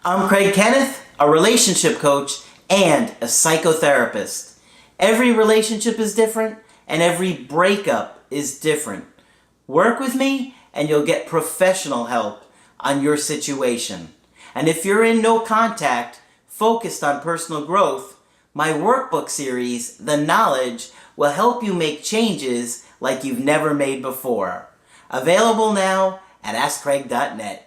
I'm Kenneth, a relationship coach and a psychotherapist. Every relationship is different and every breakup is different. Work with me and you'll get professional help on your situation. And if you're in no contact, focused on personal growth, my workbook series, The Knowledge, will help you make changes like you've never made before. Available now at AskCraig.net.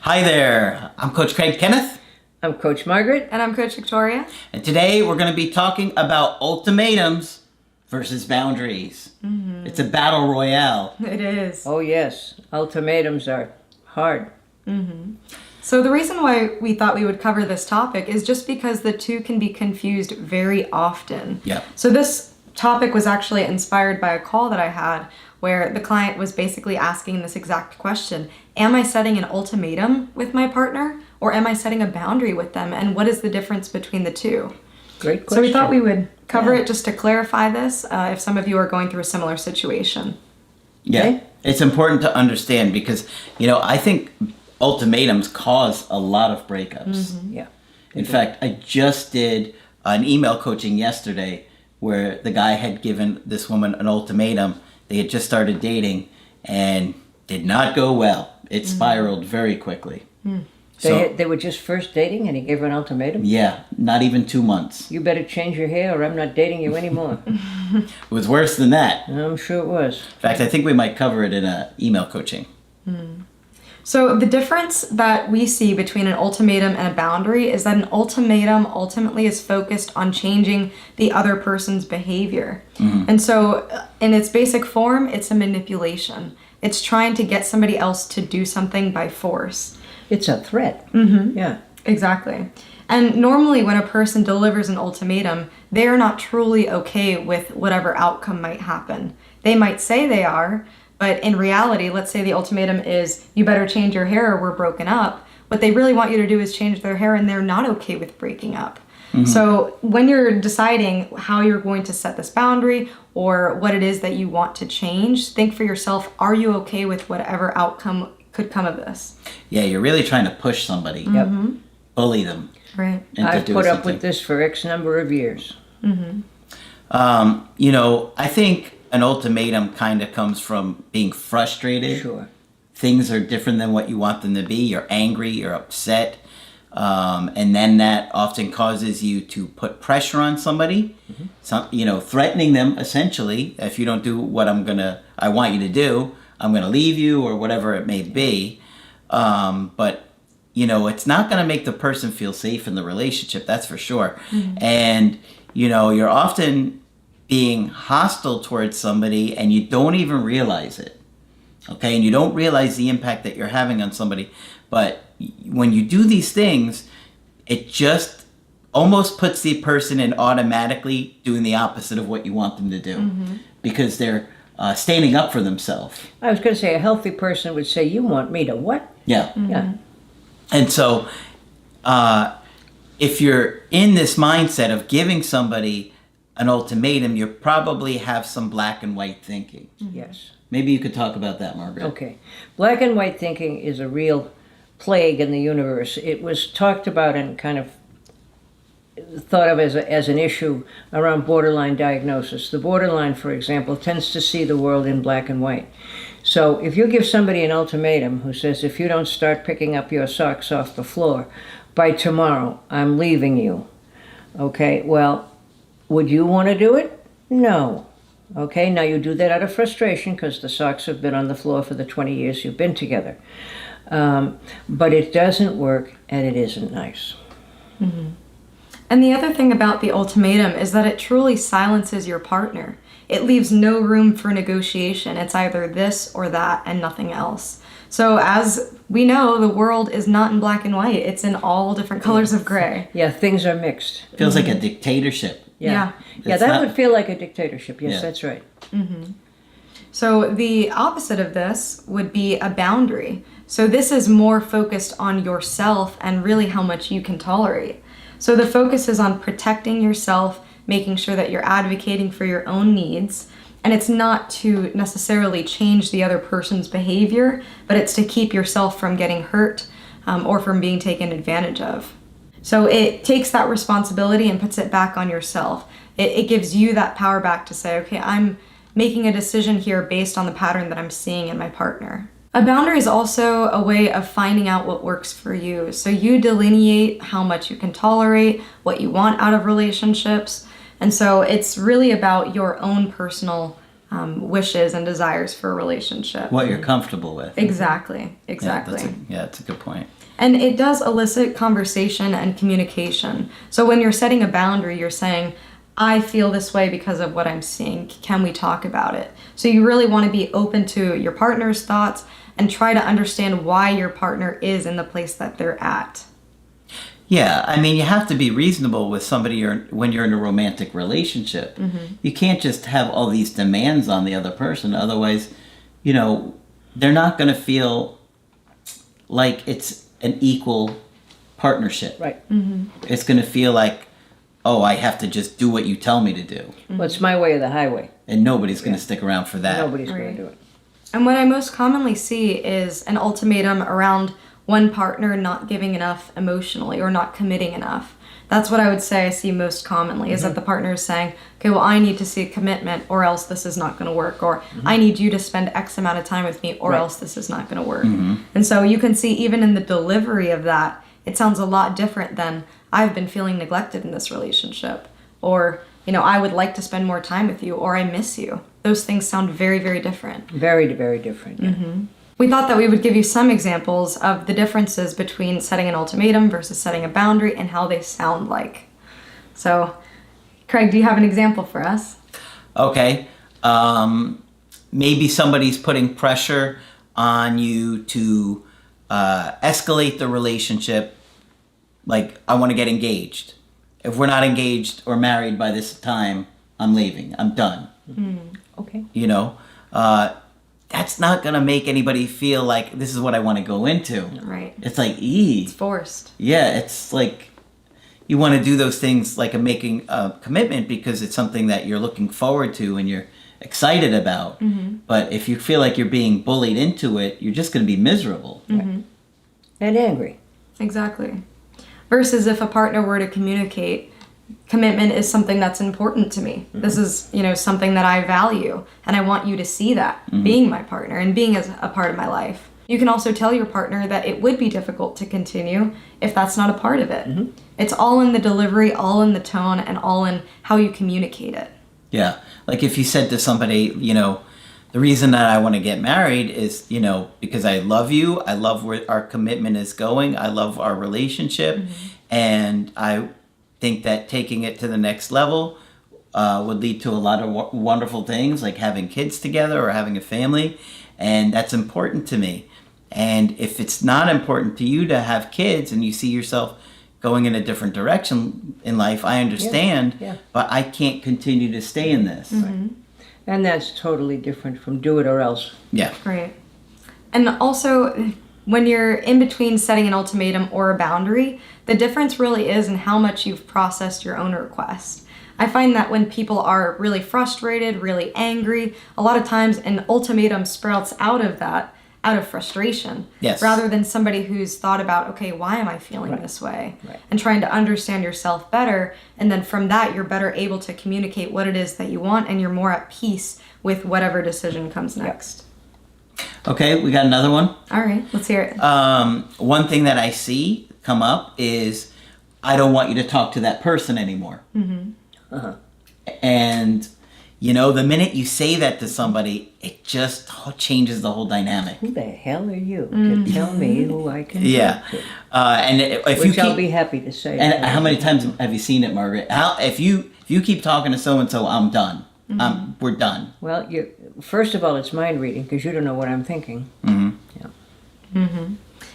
Hi there, I'm Coach Kenneth. I'm Coach Margaret. And I'm Coach Victoria. And today we're going to be talking about ultimatums versus boundaries. Mm-hmm. It's a battle royale. It is. Oh yes, ultimatums are hard. Mm-hmm. So the reason why we thought we would cover this topic is just because the two can be confused very often. Yep. So this topic was actually inspired by a call that I had where the client was basically asking this exact question. Am I setting an ultimatum with my partner or am I setting a boundary with them? And what is the difference between the two? Great question. So we thought we would cover it just to clarify this if some of you are going through a similar situation. Yeah, okay. It's important to understand because, I think ultimatums cause a lot of breakups. Mm-hmm. Yeah. In fact, I just did an email coaching yesterday where the guy had given this woman an ultimatum. They had just started dating and did not go well. It spiraled very quickly. Mm. So, they were just first dating and he gave her an ultimatum? Yeah, not even 2 months. You better change your hair or I'm not dating you anymore. It was worse than that. I'm sure it was. In fact, I think we might cover it in an email coaching. Mm. So the difference that we see between an ultimatum and a boundary is that an ultimatum ultimately is focused on changing the other person's behavior. Mm-hmm. And so in its basic form, it's a manipulation. It's trying to get somebody else to do something by force. It's a threat. Mm-hmm. Yeah. Exactly. And normally when a person delivers an ultimatum, they are not truly okay with whatever outcome might happen. They might say they are, but in reality, let's say the ultimatum is, you better change your hair or we're broken up. What they really want you to do is change their hair and they're not okay with breaking up. Mm-hmm. So when you're deciding how you're going to set this boundary or what it is that you want to change, think for yourself, are you okay with whatever outcome could come of this? Yeah, you're really trying to push somebody. Mm-hmm. Yep. Bully them. Right. I've put up with this for X number of years. Mm-hmm. I think an ultimatum kind of comes from being frustrated. Sure. Things are different than what you want them to be. You're angry, you're upset. And then that often causes you to put pressure on somebody, threatening them essentially. If you don't do what I want you to do, I'm going to leave you or whatever it may be. But it's not going to make the person feel safe in the relationship. That's for sure. Mm-hmm. And, you're often being hostile towards somebody and you don't even realize it. Okay. And you don't realize the impact that you're having on somebody. But when you do these things, it just almost puts the person in automatically doing the opposite of what you want them to do. Mm-hmm. Because they're standing up for themselves. I was going to say a healthy person would say, you want me to what? Yeah. Mm-hmm. Yeah. And so if you're in this mindset of giving somebody an ultimatum, you probably have some black and white thinking. Mm-hmm. Yes. Maybe you could talk about that, Margaret. Okay. Black and white thinking is a real plague in the universe. It was talked about and kind of thought of as an issue around borderline diagnosis. The borderline, for example, tends to see the world in black and white. So if you give somebody an ultimatum who says, if you don't start picking up your socks off the floor by tomorrow, I'm leaving you. Okay, well, would you want to do it? No. Okay, now you do that out of frustration because the socks have been on the floor for the 20 years you've been together. But it doesn't work and it isn't nice. Mm-hmm. And the other thing about the ultimatum is that it truly silences your partner. It leaves no room for negotiation. It's either this or that and nothing else. So as we know, the world is not in black and white. It's in all different colors of gray. Yeah, things are mixed. Feels like a dictatorship. Yeah, that would feel like a dictatorship. Yes, that's right. Mm-hmm. So the opposite of this would be a boundary. So this is more focused on yourself and really how much you can tolerate. So the focus is on protecting yourself, making sure that you're advocating for your own needs. And it's not to necessarily change the other person's behavior, but it's to keep yourself from getting hurt or from being taken advantage of. So it takes that responsibility and puts it back on yourself. It gives you that power back to say, okay, I'm making a decision here based on the pattern that I'm seeing in my partner. A boundary is also a way of finding out what works for you. So you delineate how much you can tolerate, what you want out of relationships. And so it's really about your own personal wishes and desires for a relationship. What you're comfortable with. Exactly. That's a good point. And it does elicit conversation and communication. So when you're setting a boundary, you're saying, I feel this way because of what I'm seeing. Can we talk about it? So you really want to be open to your partner's thoughts and try to understand why your partner is in the place that they're at. Yeah, I mean, you have to be reasonable with somebody when you're in a romantic relationship. Mm-hmm. You can't just have all these demands on the other person. Otherwise, they're not going to feel like it's an equal partnership. Right. Mm-hmm. It's going to feel like, oh, I have to just do what you tell me to do. Well, it's my way or the highway. And nobody's going to stick around for that. Nobody's going Right. to do it. And what I most commonly see is an ultimatum around one partner not giving enough emotionally or not committing enough. That's what I would say I see most commonly, is that the partner is saying, okay, well, I need to see a commitment or else this is not going to work. Or I need you to spend X amount of time with me or Right. else this is not going to work. And so you can see even in the delivery of that, it sounds a lot different than I've been feeling neglected in this relationship. Or, I would like to spend more time with you or I miss you. Those things sound very, very different. Very, very different. Yeah. We thought that we would give you some examples of the differences between setting an ultimatum versus setting a boundary and how they sound like. So, Craig, do you have an example for us? Okay. Maybe somebody's putting pressure on you to escalate the relationship. Like, I want to get engaged. If we're not engaged or married by this time, I'm leaving. I'm done. Okay. That's not going to make anybody feel like this is what I want to go into. Right. It's like, it's Forced. Yeah, it's like you want to do those things like making a commitment because it's something that you're looking forward to and you're excited about. But if you feel like you're being bullied into it, you're just going to be miserable. And angry. Exactly. Versus if a partner were to communicate, commitment is something that's important to me. This is, something that I value, and I want you to see that being my partner and being as a part of my life. You can also tell your partner that it would be difficult to continue if that's not a part of it. It's all in the delivery, all in the tone, and all in how you communicate it. Yeah. Like if you said to somebody, the reason that I want to get married is, because I love you. I love where our commitment is going. I love our relationship. And I think that taking it to the next level would lead to a lot of wonderful things like having kids together or having a family. And that's important to me. And if it's not important to you to have kids and you see yourself going in a different direction in life, I understand, but I can't continue to stay in this. And that's totally different from do it or else. Yeah. Right. And also, when you're in between setting an ultimatum or a boundary, the difference really is in how much you've processed your own request. I find that when people are really frustrated, really angry, a lot of times an ultimatum sprouts out of that, out of frustration. Yes. Rather than somebody who's thought about, okay, why am I feeling this way? Right. And trying to understand yourself better. And then from that, you're better able to communicate what it is that you want, and you're more at peace with whatever decision comes next. Okay, we got another one. All right, let's hear it. One thing that I see come up is I don't want you to talk to that person anymore. And, the minute you say that to somebody, it just changes the whole dynamic. Who the hell are you to tell me who I can Yeah. talk to? And if Which you I'll keep, be happy to say. and how many times have you seen it, Margaret? If you keep talking to so-and-so, I'm done. We're done. Well, first of all, it's mind reading because you don't know what I'm thinking.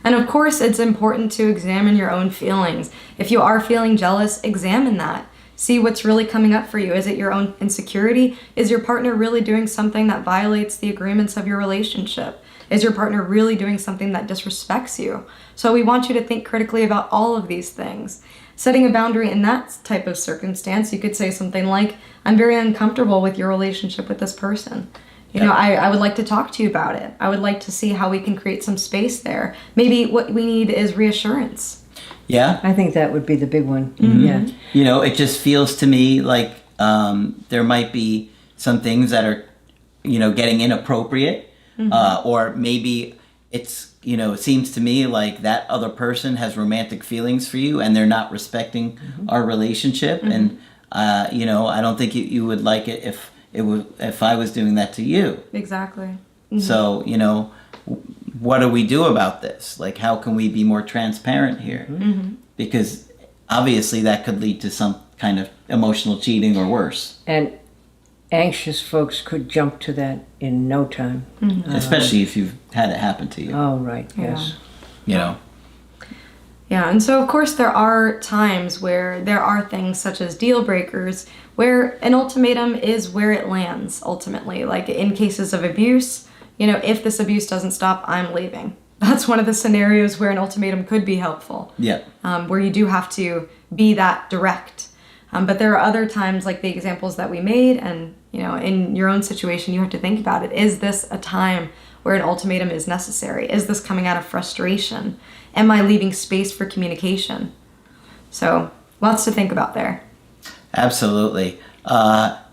And of course, it's important to examine your own feelings. If you are feeling jealous, examine that. See what's really coming up for you. Is it your own insecurity? Is your partner really doing something that violates the agreements of your relationship? Is your partner really doing something that disrespects you? So we want you to think critically about all of these things. setting a boundary in that type of circumstance, you could say something like, I'm very uncomfortable with your relationship with this person. You know, I would like to talk to you about it. I would like to see how we can create some space there. Maybe what we need is reassurance. Yeah. I think that would be the big one. Mm-hmm. Yeah. You know, it just feels to me like there might be some things that are, you know, getting inappropriate, or maybe it's, you know, it seems to me like that other person has romantic feelings for you and they're not respecting our relationship. And, you know, I don't think you would like it if I was doing that to you. Exactly. So, you know, what do we do about this? Like, how can we be more transparent here? Because obviously that could lead to some kind of emotional cheating or worse. And anxious folks could jump to that in no time. Especially if you've had it happen to you. Oh, right, yes. You know? Yeah, and so of course there are times where there are things such as deal breakers where an ultimatum is where it lands ultimately. Like in cases of abuse, you know, if this abuse doesn't stop, I'm leaving. That's one of the scenarios where an ultimatum could be helpful. Yeah. Where you do have to be that direct. But there are other times like the examples that we made, and you know, in your own situation you have to think about it. Is this a time where an ultimatum is necessary? Is this coming out of frustration? Am I leaving space for communication? So lots to think about there. Absolutely.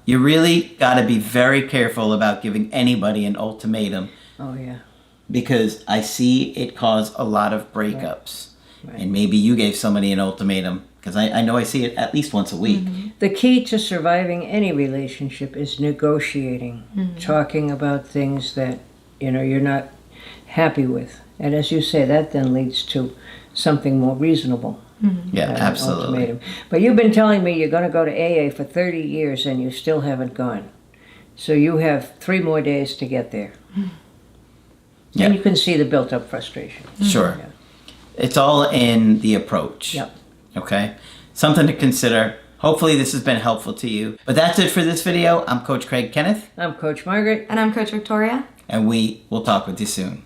You really got to be very careful about giving anybody an ultimatum, Oh, yeah. because I see it cause a lot of breakups. Right. And maybe you gave somebody an ultimatum, because I know I see it at least once a week. The key to surviving any relationship is negotiating, talking about things that, you know, you're not happy with. And as you say, that then leads to something more reasonable. Yeah, than an absolutely. ultimatum. But you've been telling me you're going to go to AA for 30 years and you still haven't gone. So you have 3 more days to get there. Yeah. And you can see the built-up frustration. Sure. Yeah. It's all in the approach. Yep. Okay? Something to consider. Hopefully this has been helpful to you. But that's it for this video. I'm Coach Craig Kenneth, I'm Coach Margaret. And I'm Coach Victoria. and we will talk with you soon.